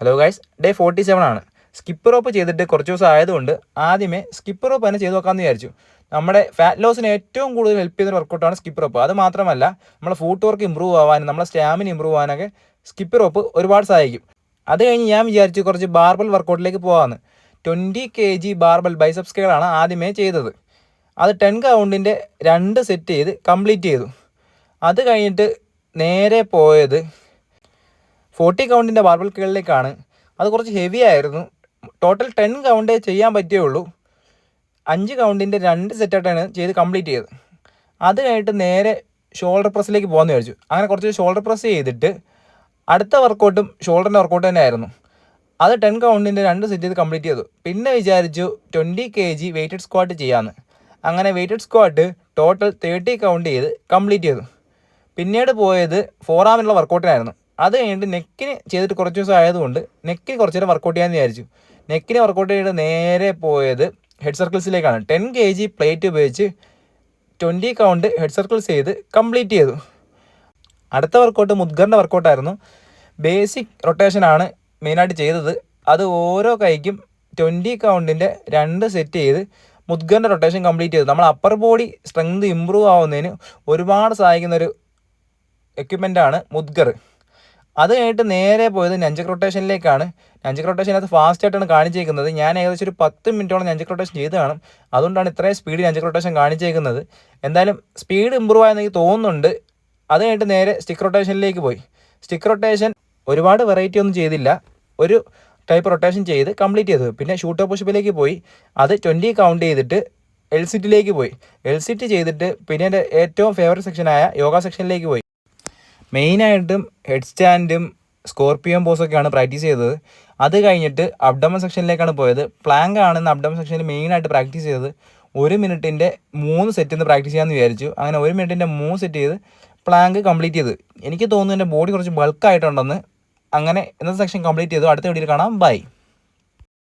Hello guys, day 47 ആണ്. Skip rope ചെയ്തിട്ട് കുറച്ച് ദിവസം ആയതുകൊണ്ട് ആദ്യമേ സ്കിപ്പ് റോപ്പ് തന്നെ ചെയ്ത് നോക്കാമെന്ന് വിചാരിച്ചു. നമ്മുടെ ഫാറ്റ് ലോസിന് ഏറ്റവും കൂടുതൽ ഹെൽപ്പ് ചെയ്യുന്ന വർക്കൗട്ടാണ് സ്കിപ്പ് റോപ്പ്. അത് മാത്രമല്ല, നമ്മളെ ഫുട് വർക്ക് ഇമ്പ്രൂവ് ആവാനും നമ്മളെ സ്റ്റാമിന ഇമ്പ്രൂവ് ആവാനൊക്കെ സ്കിപ്പ് റോപ്പ് ഒരുപാട് സഹായിക്കും. അത് കഴിഞ്ഞ് ഞാൻ വിചാരിച്ചു കുറച്ച് ബാർബൽ വർക്കൗട്ടിലേക്ക് പോകാമെന്ന്. 20 kg ബാർബൽ ബൈസെപ്സ് സ്കെയിലാണ് ആദ്യമേ ചെയ്തത്. അത് 10 കൗണ്ടിൻ്റെ 2 സെറ്റ് ചെയ്ത് കംപ്ലീറ്റ് ചെയ്തു. അത് കഴിഞ്ഞിട്ട് നേരെ പോയത് 40 കൗണ്ടിൻ്റെ ബാർബൽ കേളിലേക്കാണ്. അത് കുറച്ച് ഹെവി ആയിരുന്നു. ടോട്ടൽ 10 കൗണ്ടേ ചെയ്യാൻ പറ്റുകയുള്ളൂ. 5 കൗണ്ടിൻ്റെ 2 സെറ്റായിട്ടാണ് ചെയ്ത് കംപ്ലീറ്റ് ചെയ്തത്. അത് കഴിഞ്ഞിട്ട് നേരെ ഷോൾഡർ പ്രസ്സിലേക്ക് പോകാമെന്ന് വിചാരിച്ചു. അങ്ങനെ കുറച്ച് ഷോൾഡർ പ്രസ് ചെയ്തിട്ട് അടുത്ത വർക്കൗട്ടും ഷോൾഡറിൻ്റെ വർക്കൗട്ട് തന്നെ ആയിരുന്നു. അത് 10 കൗണ്ടിൻ്റെ 2 സെറ്റ് ചെയ്ത് കംപ്ലീറ്റ് ചെയ്തു. പിന്നെ വിചാരിച്ചു 20 kg വെയ്റ്റഡ് സ്ക്വാട്ട് ചെയ്യാമെന്ന്. അങ്ങനെ വെയ്റ്റഡ് സ്ക്വാട്ട് ടോട്ടൽ 30 കൗണ്ട് ചെയ്ത് കംപ്ലീറ്റ് ചെയ്തു. പിന്നീട് പോയത് ഫോറാമിനുള്ള വർക്കൗട്ടിനായിരുന്നു. അത് കഴിഞ്ഞിട്ട് നെക്കിന് ചെയ്തിട്ട് കുറച്ച് ദിവസം ആയതുകൊണ്ട് നെക്കിന് കുറച്ച് നേരം വർക്കൗട്ട് ചെയ്യാമെന്ന് വിചാരിച്ചു. നെക്കിന് വർക്കൗട്ട് ചെയ്തിട്ട് നേരെ പോയത് ഹെഡ് സർക്കിൾസിലേക്കാണ്. 10 kg പ്ലേറ്റ് ഉപയോഗിച്ച് 20 കൗണ്ട് ഹെഡ് സർക്കിൾസ് ചെയ്ത് കംപ്ലീറ്റ് ചെയ്തു. അടുത്ത വർക്കൗട്ട് മുദ്ഗറിൻ്റെ വർക്കൗട്ടായിരുന്നു. ബേസിക് റൊട്ടേഷനാണ് മെയിനായിട്ട് ചെയ്തത്. അത് ഓരോ കൈക്കും 20 കൗണ്ടിൻ്റെ 2 സെറ്റ് ചെയ്ത് മുദ്ഗറിൻ്റെ റൊട്ടേഷൻ കംപ്ലീറ്റ് ചെയ്തു. നമ്മൾ അപ്പർ ബോഡി സ്ട്രെങ്ത് ഇമ്പ്രൂവ് ആവുന്നതിന് ഒരുപാട് സഹായിക്കുന്നൊരു എക്യുപ്മെൻ്റാണ് മുദ്ഗർ. അത് കഴിഞ്ഞിട്ട് നേരെ പോയത് നെഞ്ചക് റൊട്ടേഷനിലേക്കാണ്. നെഞ്ചക് റൊട്ടേഷനകത്ത് ഫാസ്റ്റായിട്ടാണ് കാണിച്ചേക്കുന്നത്. ഞാൻ ഏകദേശം ഒരു 10 മിനിറ്റോളം നെഞ്ചക് റൊട്ടേഷൻ ചെയ്ത് കാണും. അതുകൊണ്ടാണ് ഇത്രയും സ്പീഡ് നെഞ്ചക് റൊട്ടേഷൻ കാണിച്ചേക്കുന്നത്. എന്തായാലും സ്പീഡ് ഇമ്പ്രൂവ് ആയെന്ന് എനിക്ക് തോന്നുന്നുണ്ട്. അത് കഴിഞ്ഞിട്ട് നേരെ സ്റ്റിക്ക് റൊട്ടേഷനിലേക്ക് പോയി. സ്റ്റിക്ക് റൊട്ടേഷൻ ഒരുപാട് വെറൈറ്റി ഒന്നും ചെയ്തില്ല, ഒരു ടൈപ്പ് റൊട്ടേഷൻ ചെയ്ത് കംപ്ലീറ്റ് ചെയ്തു. പിന്നെ ഷൂട്ടോ പുഷപ്പിലേക്ക് പോയി. അത് 20 കൗണ്ട് ചെയ്തിട്ട് എൽ സിറ്റിലേക്ക് പോയി. എൽ സിറ്റ് ചെയ്തിട്ട് പിന്നെ എൻ്റെ ഏറ്റവും ഫേവറേറ്റ് സെക്ഷനായ യോഗ സെക്ഷനിലേക്ക് പോയി. മെയിനായിട്ടും ഹെഡ് സ്റ്റാൻഡും സ്കോർപ്പിയോ പോസൊക്കെയാണ് പ്രാക്ടീസ് ചെയ്തത്. അത് കഴിഞ്ഞിട്ട് അബ്ഡമൻ സെക്ഷനിലേക്കാണ് പോയത്. പ്ലാങ്ക് ആണെന്ന് അബ്ഡമൻ സെക്ഷനിൽ മെയിനായിട്ട് പ്രാക്ടീസ് ചെയ്തത്. 1 മിനിറ്റിൻ്റെ 3 സെറ്റ് നിന്ന് പ്രാക്ടീസ് ചെയ്യാമെന്ന് വിചാരിച്ചു. അങ്ങനെ 1 മിനിറ്റിൻ്റെ 3 സെറ്റ് ചെയ്ത് പ്ലാങ്ക് കംപ്ലീറ്റ് ചെയ്ത്. എനിക്ക് തോന്നുന്നു എൻ്റെ ബോഡി കുറച്ച് ബൾക്കായിട്ടുണ്ടെന്ന്. അങ്ങനെ ഇന്നത്തെ സെക്ഷൻ കംപ്ലീറ്റ് ചെയ്തു. അടുത്ത വീഡിയോയിൽ കാണാം. ബൈ.